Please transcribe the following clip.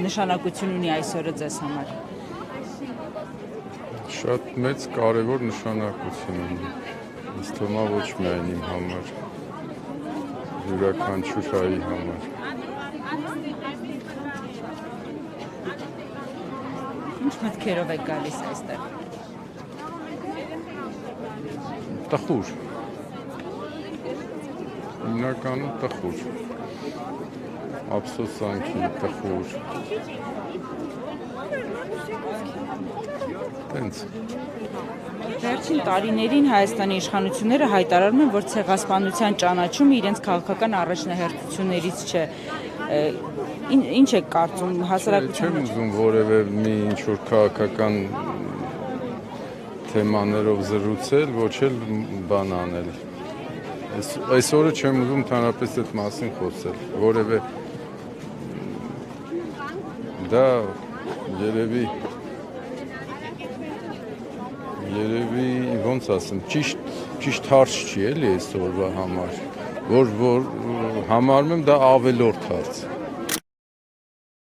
նշանակություն ունի այսօրը ձեզ համար։ Շատ մեծ կարևոր նշանակություն ունի։ Ըստ թվում է ոչ միայն իմ համար, յուրաքանչյուր հայի համար։ Ինչ մտքերով եք գալիս այստեղ։ Տխուր։ Հիմնականում տխուր։ Ափսոսանքի տխուր։ Տենց։ Վերջին տարիներին Հայաստանի իշխանությունները հայտարարում են, որ ցեղասպանության ճանաչումը իրենց քաղաքական առաջնահերթություններից չէ։ Ինչ եք կարծում հասարակության մեջ։ Չեմ ուզում որևէ մի ինչ-որ քաղաքական թեմաներով զրուցել, ոչ էլ բան անել։ Այսօրը չեմ ուզում ընդհանրապես այդ մասին խոսել, որևէ դա երևի ոնց ասեմ, ճիշտ հարց չի էլի այսօրվա համար, որ համարում եմ դա ավելորդ հարց։